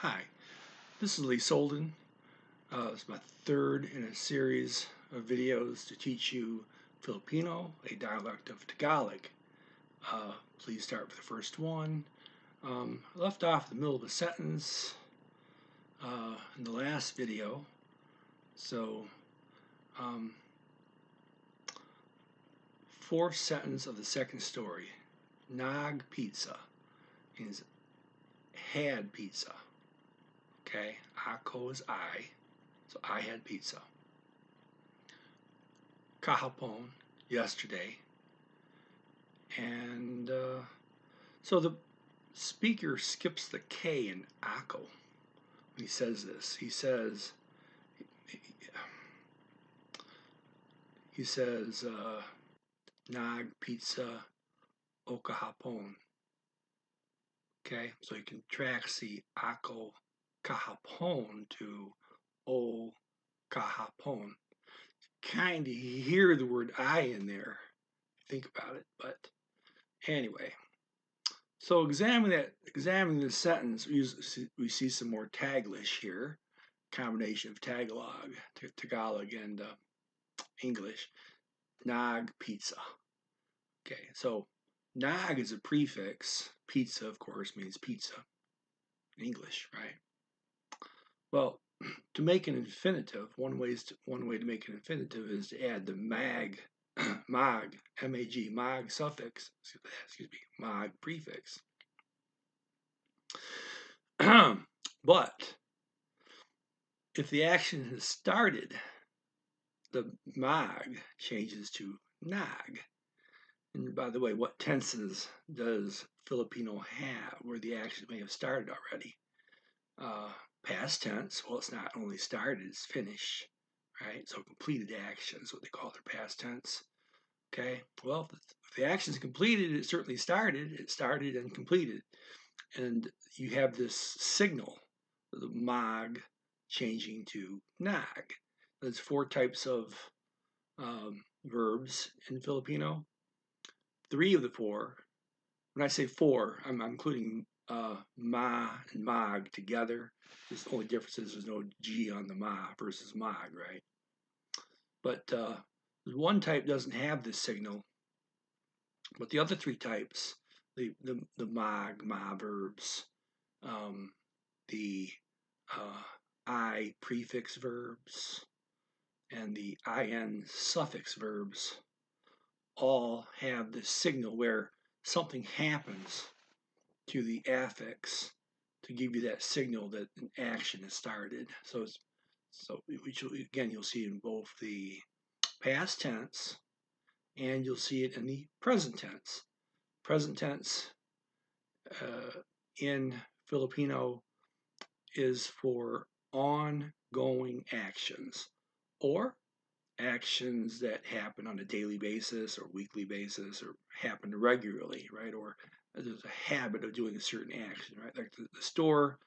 Hi, this is Lee Solden. It's my third in a series of videos to teach you Filipino, a dialect of Tagalog. Please start with the first one. I left off in the middle of a sentence in the last video, so fourth sentence of the second story. Nag pizza means had pizza. Okay, ako is I, so I had pizza. Kahapon, yesterday. And so the speaker skips the K in ako when he says this. He says, nag pizza o kahapon. Okay, so he contracts the ako kahapon to o kahapon. Kind of hear the word I in there. Think about it, but anyway. So examining this sentence, we see some more Taglish here, combination of Tagalog and English. Nag pizza. Okay, so nag is a prefix. Pizza, of course, means pizza in English, right? Well, to make an infinitive, one way to make an infinitive is to add the mag, mag, M-A-G, mag suffix, mag prefix. But if the action has started, the mag changes to nag. And by the way, what tenses does Filipino have where the action may have started already? Past tense, well, it's not only started, it's finished, right? So completed action is what they call their past tense. Okay, well, if the action is completed, it certainly started. It started and completed. And you have this signal, the mag changing to nag. There's four types of verbs in Filipino. Three of the four, when I say four, I'm including ma and mag together. The only difference is there's no G on the ma versus mag, right? But one type doesn't have this signal, but the other three types, the mag, ma verbs, the I prefix verbs, and the in suffix verbs all have this signal where something happens to the affix to give you that signal that an action has started. So again, you'll see in both the past tense and you'll see it in the present tense. Present tense in Filipino is for ongoing actions or actions that happen on a daily basis or weekly basis or happen regularly, right? Or there's a habit of doing a certain action, right? Like the store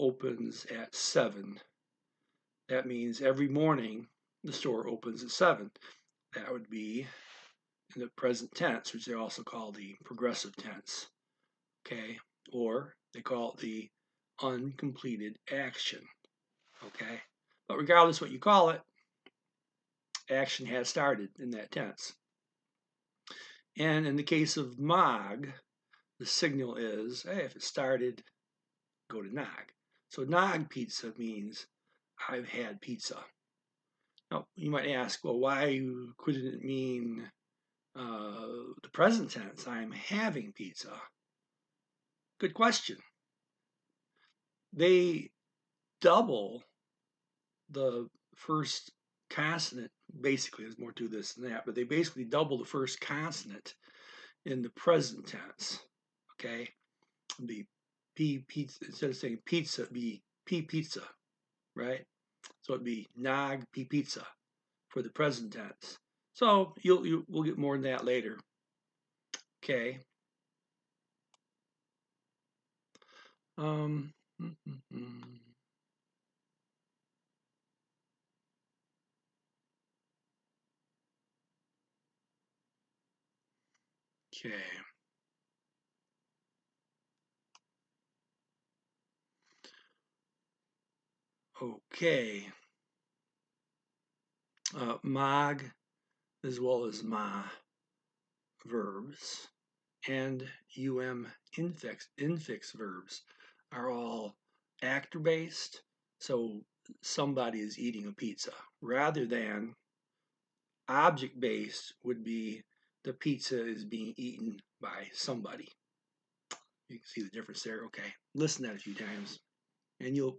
opens at 7. That means every morning the store opens at 7. That would be in the present tense, which they also call the progressive tense, okay? Or they call it the uncompleted action, okay? But regardless what you call it, action has started in that tense. And in the case of mag, the signal is, hey, if it started, go to nag. So nag pizza means I've had pizza. Now, you might ask, well, why couldn't it mean the present tense, I'm having pizza? Good question. They double the first consonant, basically, there's more to this than that, but they basically double the first consonant in the present tense, okay? It'd be P pizza, instead of saying pizza, it'd be P pizza, right? So it'd be nag P pizza for the present tense. So we'll get more than that later, okay? Okay. Okay. Mag as well as ma verbs and infix verbs are all actor based. So somebody is eating a pizza rather than object based would be the pizza is being eaten by somebody. You can see the difference there. Okay, listen to that a few times, and you'll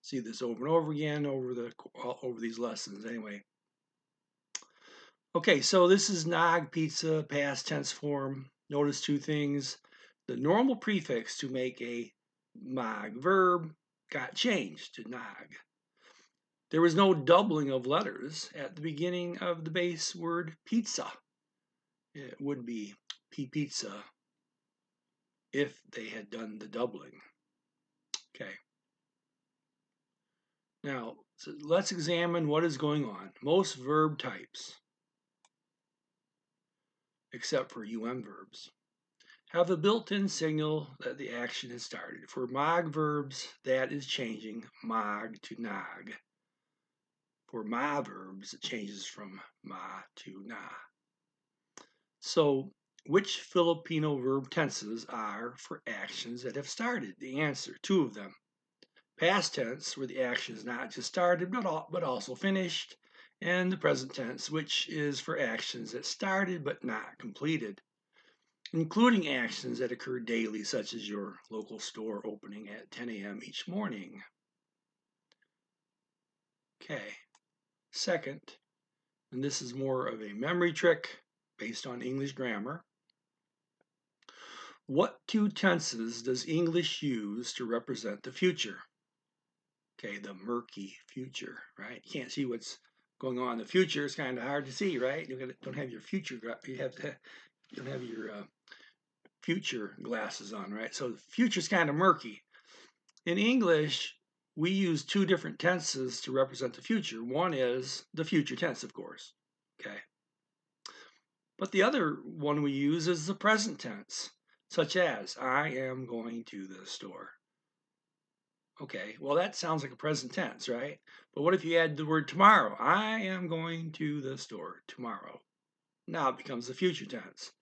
see this over and over again over these lessons. Anyway, okay, so this is nog pizza past tense form. Notice two things: the normal prefix to make a mag verb got changed to nog. There was no doubling of letters at the beginning of the base word pizza. It would be pizza if they had done the doubling. Okay. Now, so let's examine what is going on. Most verb types, except for verbs, have a built-in signal that the action has started. For mag verbs, that is changing mag to nog. For ma verbs, it changes from ma to na. So, which Filipino verb tenses are for actions that have started? The answer, two of them. Past tense, where the action is not just started but also finished, and the present tense, which is for actions that started but not completed, including actions that occur daily, such as your local store opening at 10 a.m. each morning. Okay, second, and this is more of a memory trick based on English grammar. What two tenses does English use to represent the future? Okay, the murky future, right? You can't see what's going on in the future. It's kind of hard to see, right? You don't have your future. You don't have your future glasses on, right? So the future's kind of murky. In English, we use two different tenses to represent the future. One is the future tense, of course. Okay, but the other one we use is the present tense, such as I am going to the store. Okay, well, that sounds like a present tense, right? But what if you add the word tomorrow? I am going to the store tomorrow. Now it becomes the future tense.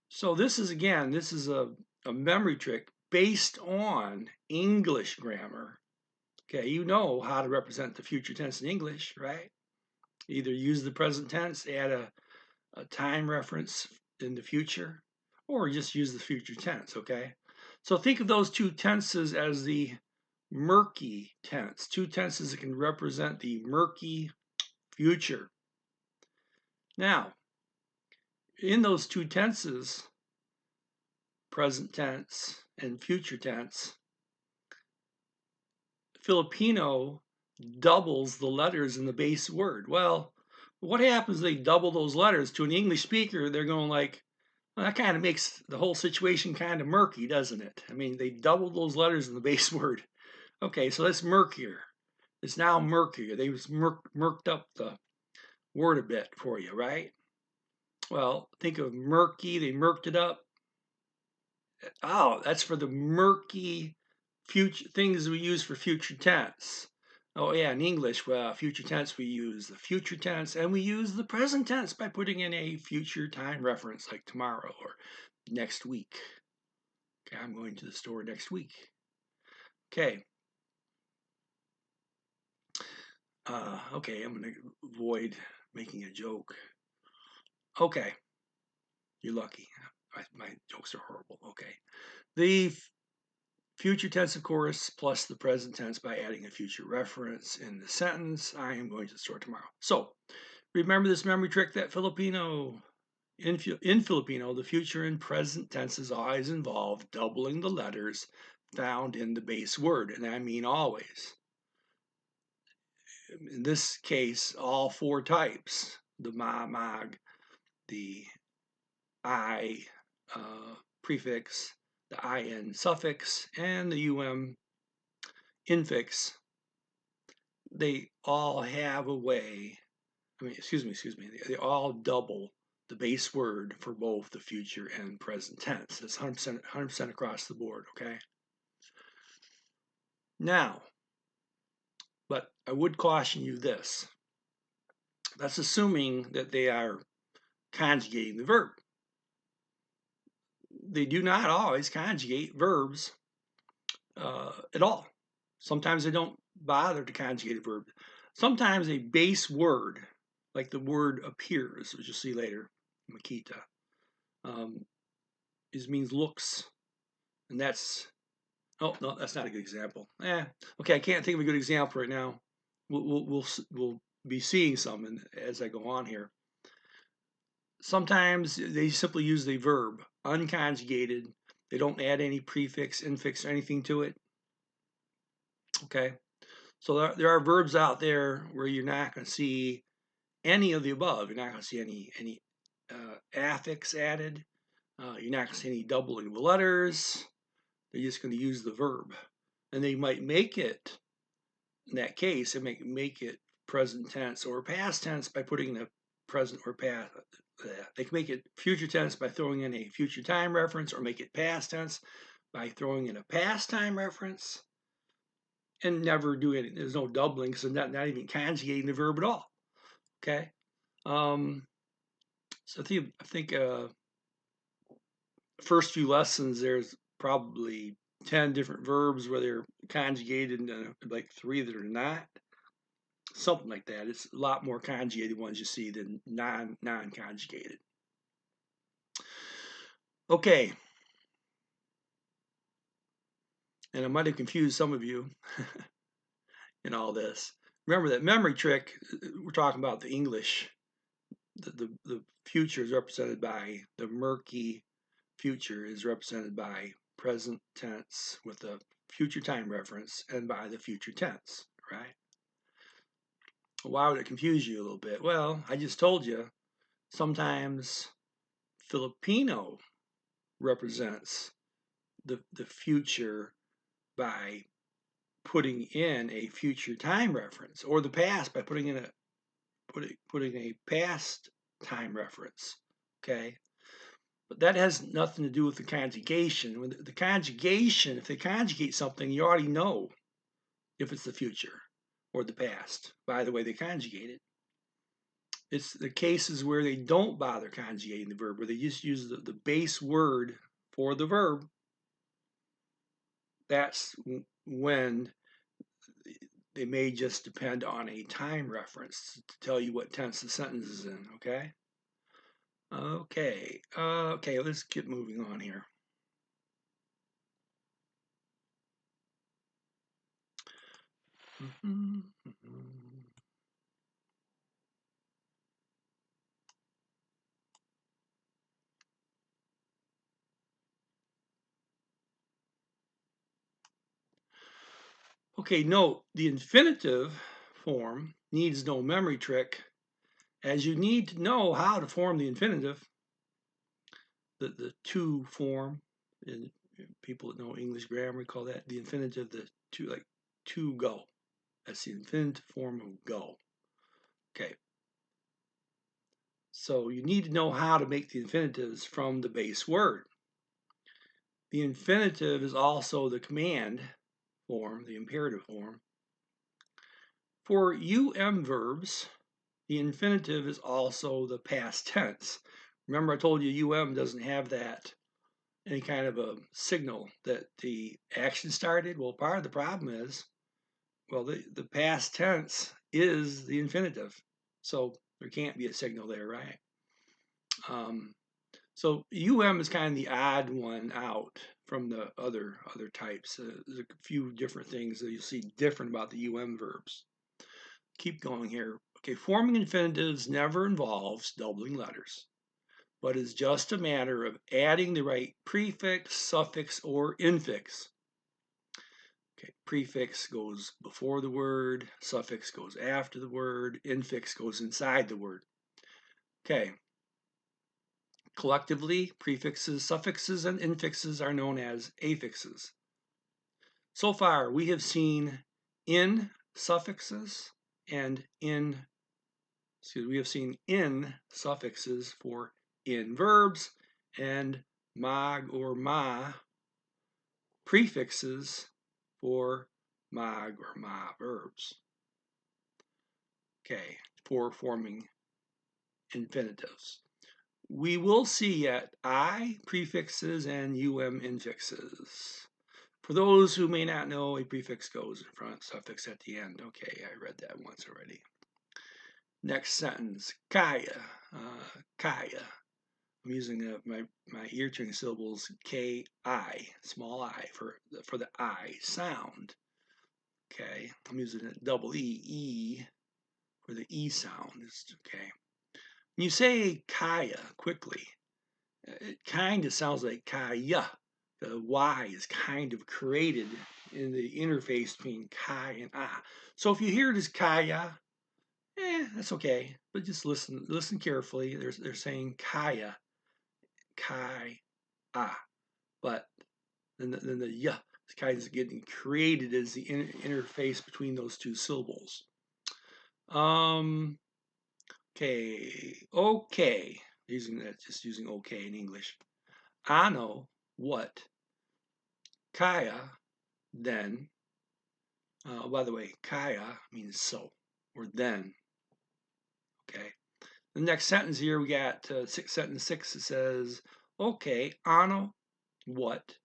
So this is, again, this is a memory trick based on English grammar. Okay, you know how to represent the future tense in English, right? Either use the present tense, add a time reference in the future, or just use the future tense, okay? So think of those two tenses as the murky tense, two tenses that can represent the murky future. Now, in those two tenses, present tense and future tense, Filipino doubles the letters in the base word. Well, what happens if they double those letters? To an English speaker, they're going like, well, that kind of makes the whole situation kind of murky, doesn't it? I mean, they doubled those letters in the base word. Okay, so that's murkier. It's now murkier. They was murked up the word a bit for you, right? Well, think of murky. They murked it up. Oh, that's for the murky future things we use for future tense. Oh yeah, in English, well, future tense, we use the future tense and we use the present tense by putting in a future time reference like tomorrow or next week. Okay, I'm going to the store next week. Okay. Okay, I'm going to avoid making a joke. Okay, you're lucky. My jokes are horrible. Okay. The future tense, of course, plus the present tense by adding a future reference in the sentence. I am going to the store tomorrow. So remember this memory trick that in Filipino, the future and present tenses always involve doubling the letters found in the base word, and I mean always. In this case, all four types, the ma, mag, the I prefix, the in suffix, and the infix, they all have a way, excuse me, they all double the base word for both the future and present tense. It's 100% across the board, okay? Now, But I would caution you this. That's assuming that they are conjugating the verb. They do not always conjugate verbs at all. Sometimes they don't bother to conjugate a verb. Sometimes a base word, like the word appears, which you'll see later, Makita, means looks, and that's, oh no, that's not a good example. Okay, I can't think of a good example right now. We'll be seeing some as I go on here. Sometimes they simply use the verb unconjugated. They don't add any prefix, infix, or anything to it. Okay, so there are verbs out there where you're not going to see any of the above. You're not going to see any affix added. You're not going to see any doubling of the letters. They're just going to use the verb, and they might make it. In that case, it make it present tense or past tense by putting the present or past. They can make it future tense by throwing in a future time reference, or make it past tense by throwing in a past time reference, and never do it. There's no doubling, because they're not even conjugating the verb at all. Okay, so I think first few lessons there's probably 10 different verbs where they're conjugated, and like 3 that are not. Something like that. It's a lot more conjugated ones you see than non-conjugated. Okay. And I might have confused some of you in all this. Remember that memory trick, we're talking about the English. The future is represented by the murky future is represented by present tense with a future time reference and by the future tense, right? Why would it confuse you a little bit? Well, I just told you sometimes Filipino represents the future by putting in a future time reference, or the past by putting in putting a past time reference. Okay, but that has nothing to do with the conjugation. When the conjugation, if they conjugate something, you already know if it's the future or the past by the way they conjugate it. It's the cases where they don't bother conjugating the verb, where they just use the base word for the verb. That's when they may just depend on a time reference to tell you what tense the sentence is in, okay? Okay, let's get moving on here. Okay, note the infinitive form needs no memory trick, as you need to know how to form the infinitive. The to form, and people that know English grammar call that the infinitive, the to, like to go. That's the infinitive form of go. Okay. So you need to know how to make the infinitives from the base word. The infinitive is also the command form, the imperative form. For verbs, the infinitive is also the past tense. Remember I told you doesn't have that any kind of a signal that the action started? Well, part of the problem is, well, the past tense is the infinitive. So there can't be a signal there, right? So is kind of the odd one out from the other types. There's a few different things that you'll see different about the verbs. Keep going here. Okay, forming infinitives never involves doubling letters, but is just a matter of adding the right prefix, suffix, or infix. Okay, prefix goes before the word, suffix goes after the word, infix goes inside the word. Okay. Collectively, prefixes, suffixes, and infixes are known as affixes. So far, we have seen in suffixes and we have seen in suffixes for in verbs and mag or ma prefixes for mag or ma verbs. Okay, for forming infinitives. We will see yet I prefixes and um infixes. For those who may not know, a prefix goes in front, suffix at the end. Okay, I read that once already. Next sentence, kaya, kaya. I'm using my ear training syllables K-I, small I, for the I sound. Okay, I'm using a double E for the E sound. It's okay. When you say kaya quickly, it kind of sounds like kaya. The Y is kind of created in the interface between kai and ah. So if you hear it as kaya, that's okay. But just listen carefully. They're saying kaya, kai, ah. But then the yeah is kind of getting created as the interface between those two syllables. Okay. Just using okay in English. I know what kaya then. By the way, kaya means so or then. Okay. The next sentence here we got sentence 6. It says, okay, ano what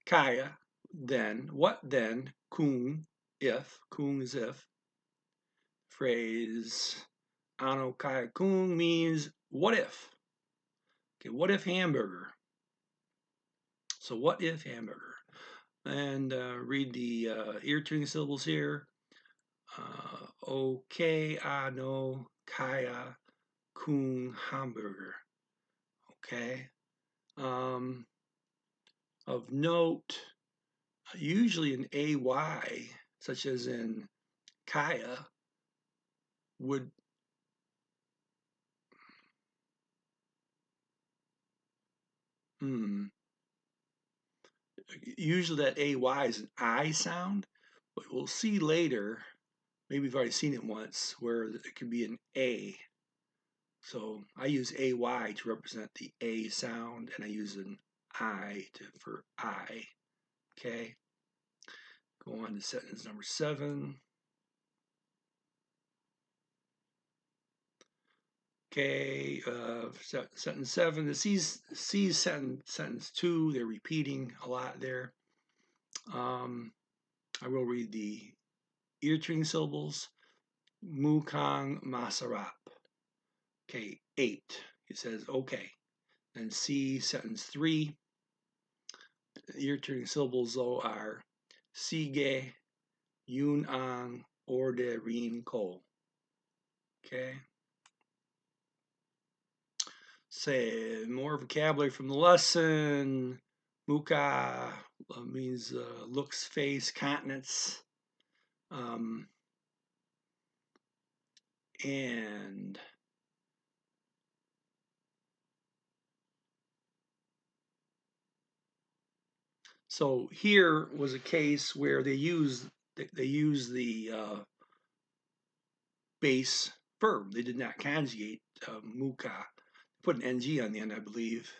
kaya then what then kung if kung is if phrase ano kaya kung means what if. Okay, what if hamburger? So what if hamburger? And read the ear tuning syllables here. Okay, ano kaya kung hamburger. Okay. Of note, usually an AY, such as in kaya, would usually that AY is an I sound, but we'll see later, maybe we've already seen it once, where it could be an A. So I use AY to represent the A sound, and I use an I for I. Okay. Go on to sentence number 7. Okay, sentence 7. The C's sentence 2. They're repeating a lot there. I will read the ear tuning syllables. Mukang masarap. Okay, 8. It says okay. And C sentence 3. The ear tuning syllables though are sige, yun ang orderin ko. Okay. Say more vocabulary from the lesson. Mukha means looks, face, countenance. And so here was a case where they use the base verb. They did not conjugate mukha. Put an ng on the end, I believe,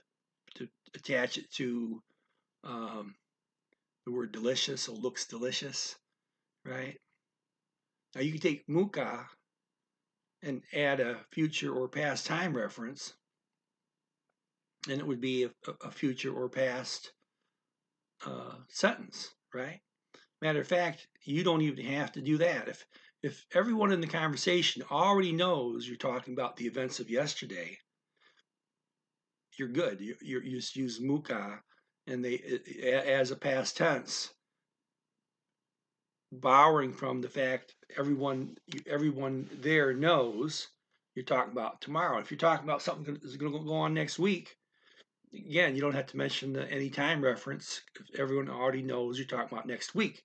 to attach it to the word delicious. So looks delicious, right? Now you can take mukha and add a future or past time reference, and it would be a future or past sentence, right? Matter of fact, you don't even have to do that. If everyone in the conversation already knows you're talking about the events of yesterday, you're good. You just use mukha and they as a past tense, borrowing from the fact everyone there knows you're talking about tomorrow. If you're talking about something that's going to go on next week, again, you don't have to mention any time reference. If everyone already knows you're talking about next week,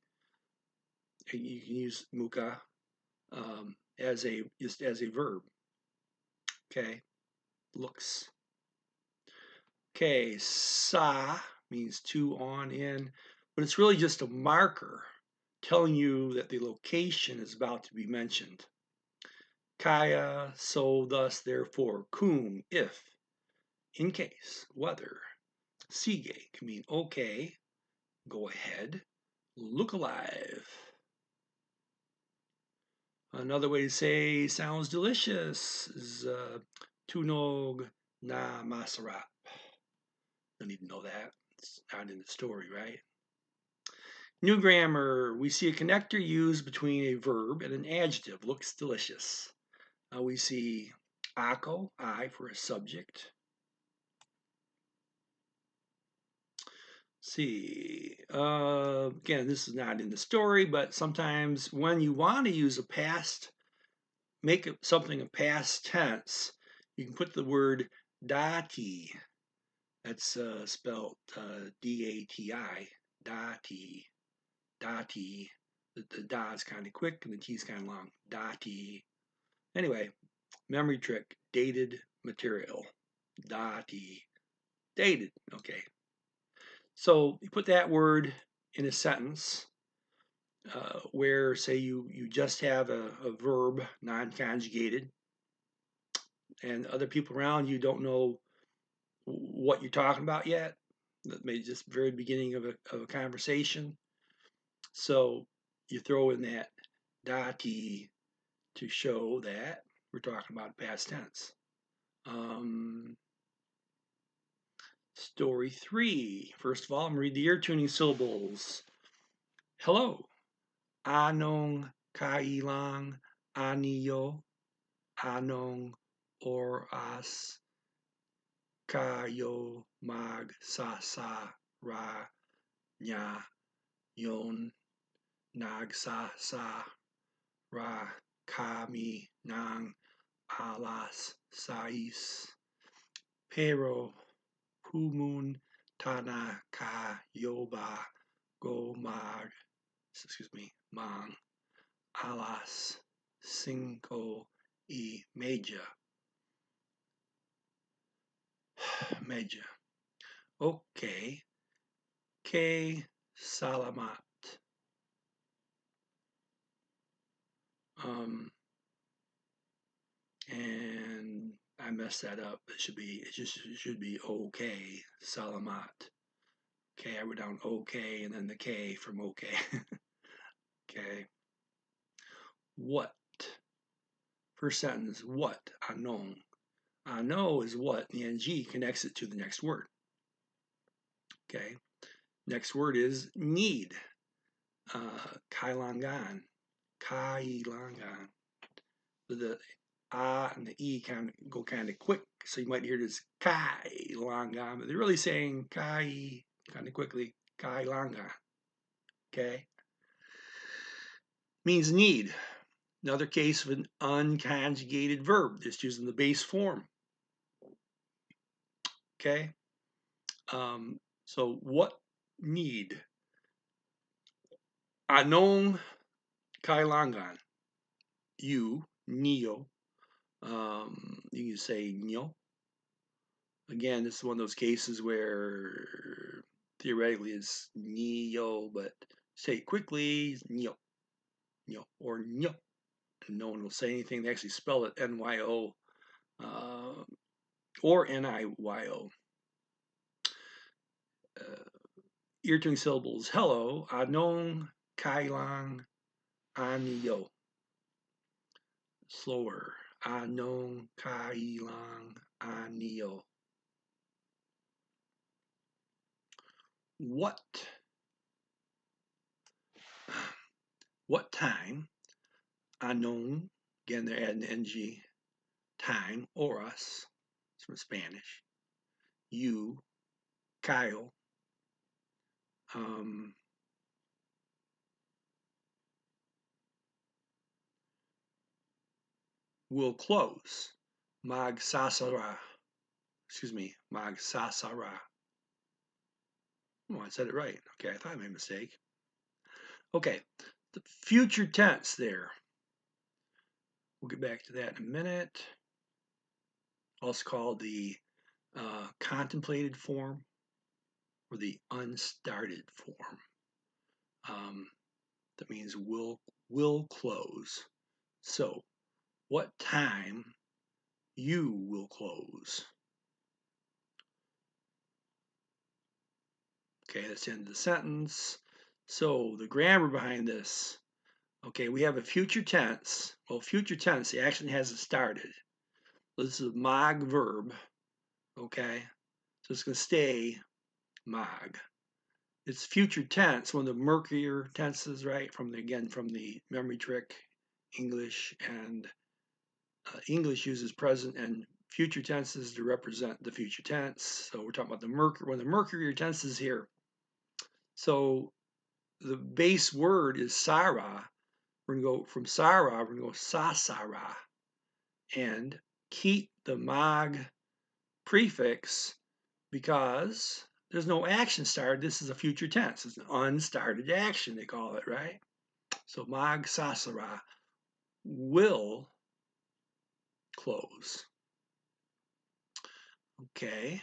you can use mukha as a verb. Okay, looks. Okay, sa means to, on, in, but it's really just a marker telling you that the location is about to be mentioned. Kaya, so, thus, therefore. Kung, if, in case, whether. Sige can mean okay, go ahead, look alive. Another way to say sounds delicious is tunog na masarap. Don't even know that. It's not in the story, right? New grammar. We see a connector used between a verb and an adjective. Looks delicious. We see ako, I, for a subject. See, again, this is not in the story, but sometimes when you want to use a past, make something a past tense, you can put the word dati. That's spelled D-A-T-I, dati, dati. The da is kind of quick and the T is kind of long, dati. Anyway, memory trick, dated material, dati, dated, okay. So you put that word in a sentence where, say, you just have a verb, non-conjugated, and other people around you don't know what you're talking about yet. That may just very beginning of a conversation. So you throw in that dati to show that we're talking about past tense. Story 3. First of all, I'm going to read the ear tuning syllables. Hello. Anong kailang aniyo? Anong oras kayo magsasara niya yon? Nagsasara kami ng alas 6. Pero pumunta na kayo bago mang alas 5:30. Medya. Okay. Kay salamat. And I messed that up. It should be okay. Salamat. Okay, I wrote down okay and then the K from okay. Okay. What? First sentence, what? Anong. Ano is what, the NG connects it to the next word. Okay. Next word is need. Kailangan. Kailangan. The and the E go kind of quick, so you might hear this kailangan, but they're really saying kai kind of quickly. Kailangan. Okay. Means need. Another case of an unconjugated verb, just using the base form. Okay. So what need? Anong kailangan? You, niyo. You can say nyo. Again, this is one of those cases where theoretically it's nyo, but say it quickly, nyo, nyo, or nyo. And no one will say anything. They actually spell it N-Y-O or N-I-Y-O. Ear tuning syllables. Hello, anong kailang aniyo. Slower. Anong kailang aniyo. What time? Anong, again they're adding ng. Time, oras, it's from Spanish. You, Kyle. Will close. Magsasara. Magsasara. Oh, I said it right. Okay, I thought I made a mistake. Okay, the future tense there. We'll get back to that in a minute. Also called the contemplated form or the unstarted form. That means will close. So, what time you will close? Okay, that's the end of the sentence. So the grammar behind this, Okay, we have a future tense. Well, future tense, the action hasn't started. This is a mag verb. Okay, so it's going to stay mag. It's future tense, one of the murkier tenses, right? From the memory trick, English, and English uses present and future tenses to represent the future tense. So we're talking about one of the murkier tenses here. So the base word is Sarah. We're going to go from Sarah, we're going to go Sasara, and keep the mag prefix because there's no action started. This is a future tense. It's an unstarted action, they call it, right? So mag sasara will close. Okay.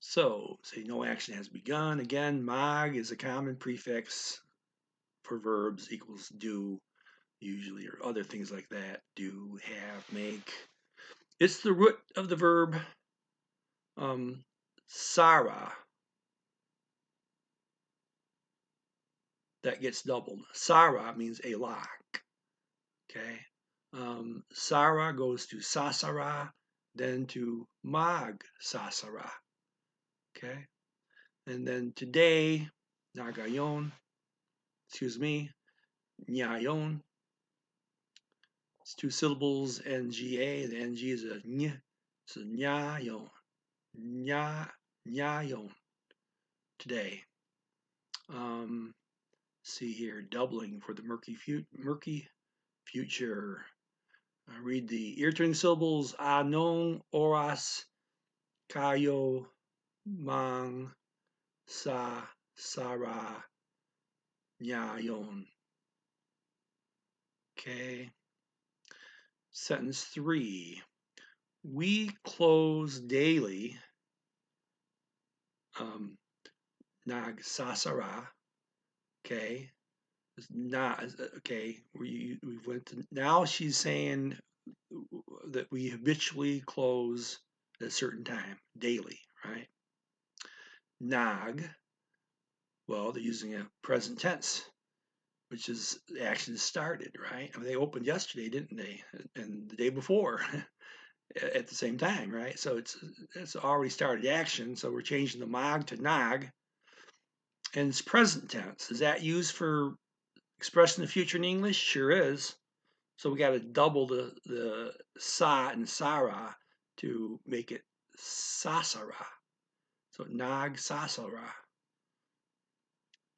So say no action has begun. Again, mag is a common prefix for verbs equals do, usually, or other things like that. Do, have, make. It's the root of the verb Sarah that gets doubled. Sarah means a lock. Okay. Sarah goes to Sasara, then to Mag Sasara. Okay. And then today, Nagayon, excuse me, Nyayon. It's two syllables, NGA. The NG is a ny. So Nyayon. Nyayon. Today. See here, doubling for the murky future. Read the ear-turning syllables. Anong oras kayo mang sa Sarah ngayon. Okay. Sentence 3. We close daily. Nagsasara. Okay. Not okay. We went to, now she's saying that we habitually close at a certain time daily, right? Nag. Well, they're using a present tense, which is the action started, right? I mean, they opened yesterday, didn't they? And the day before at the same time, right? So it's already started action. So we're changing the mag to nag, and it's present tense. Is that used for expressing the future in English? Sure is. So we got to double the sa and Sarah to make it sasara. So nag sasara.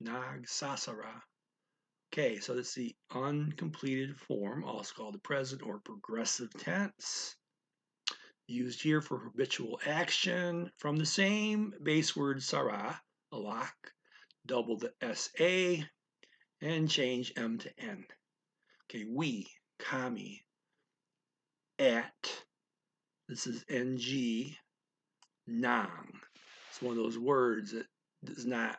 Nag sasara. Okay, so that's the uncompleted form, also called the present or progressive tense. Used here for habitual action from the same base word sarah, alak, double the SA, and change M to N. Okay, we, kami, at, this is NG, nang. It's one of those words that does not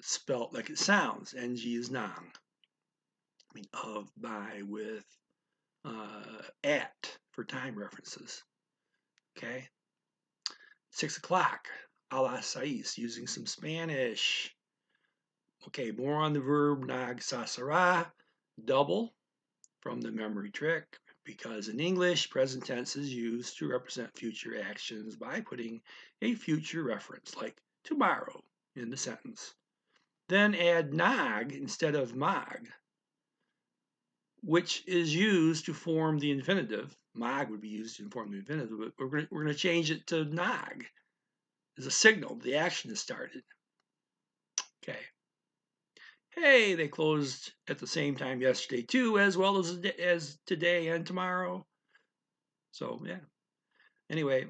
spell like it sounds. NG is nang. I mean, of, by, with, at for time references. Okay. 6 o'clock, a la sais, using some Spanish. Okay, more on the verb nag sasara, double from the memory trick, because in English, present tense is used to represent future actions by putting a future reference, like tomorrow, in the sentence. Then add nag instead of mag, which is used to form the infinitive. Mag would be used to form the infinitive, but we're going to change it to nag as a signal the action has started. Okay. Hey, they closed at the same time yesterday too, as well as today and tomorrow. So yeah. Anyway,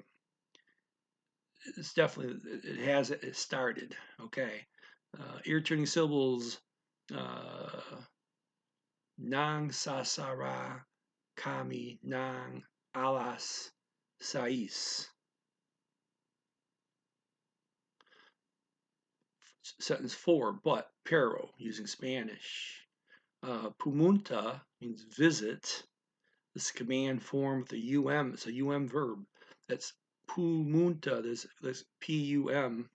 it's definitely it started. Okay. Ear turning syllables. Nang sasara kami nang alas sais. Sentence 4, but pero using Spanish. Pumunta means visit. This command form with a um. It's a verb. That's pumunta. There's pum.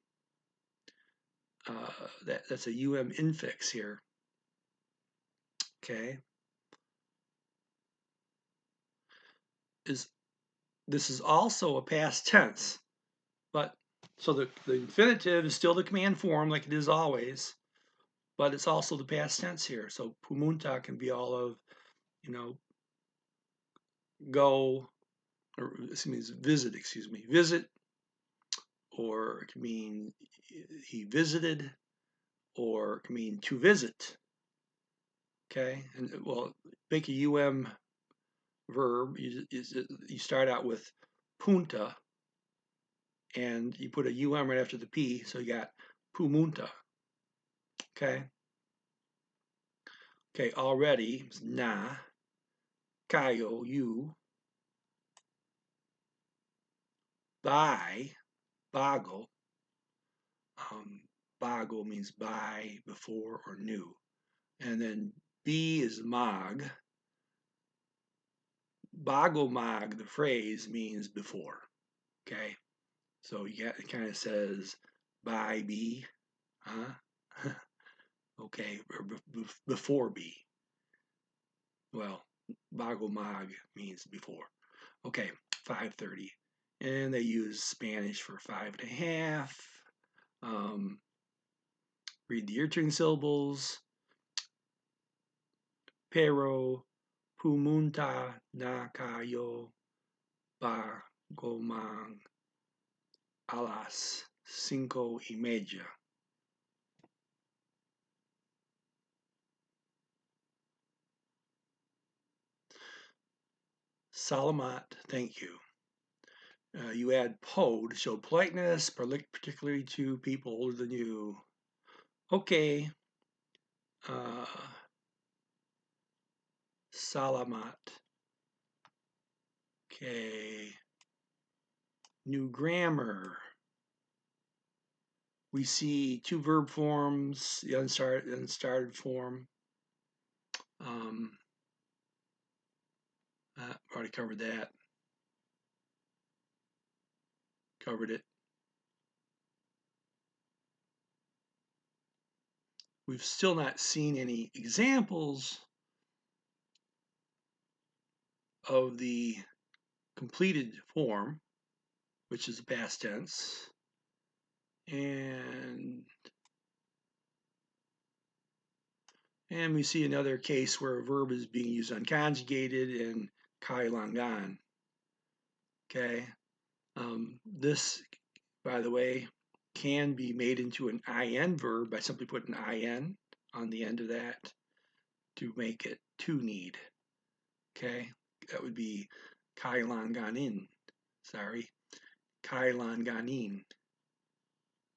That's a infix here. Okay. This is also a past tense, but so the infinitive is still the command form like it is always, but it's also the past tense here. So pumunta can be all of, go, or excuse me, visit, or it can mean he visited, or it can mean to visit. Okay, and well, make a verb. You start out with punta, and you put a right after the p, so you got pumunta. Okay. Okay, already is na, kayo, you, by, bago. Bago means by, before, or new. And then B is mag. Bago mag, the phrase, means before. Okay, so it kind of says by B, huh? Okay, or before B. Well, bago mag means before. Okay, 5:30. And they use Spanish for 5.5. Read the ear-turning syllables. Pero pumunta na kayo bago mang alas 5:30. Salamat, thank you. You add po to show politeness, particularly to people older than you. Okay. Salamat. Okay. New grammar. We see two verb forms, the unstarted form. Already covered that. Covered it. We've still not seen any examples of the completed form, which is the past tense. And we see another case where a verb is being used unconjugated in kailangan. Okay. This, by the way, can be made into an IN verb by simply putting IN on the end of that to make it to need. Okay. That would be kailanganin. Sorry. Kailanganin.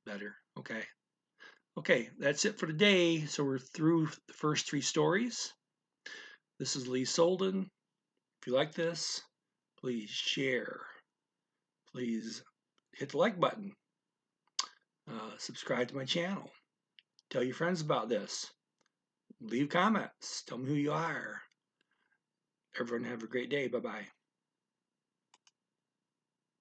Better. Okay. Okay, that's it for today. So we're through the first 3 stories. This is Lee Solden. If you like this, please share. Please hit the like button. Subscribe to my channel. Tell your friends about this. Leave comments. Tell me who you are. Everyone have a great day. Bye-bye.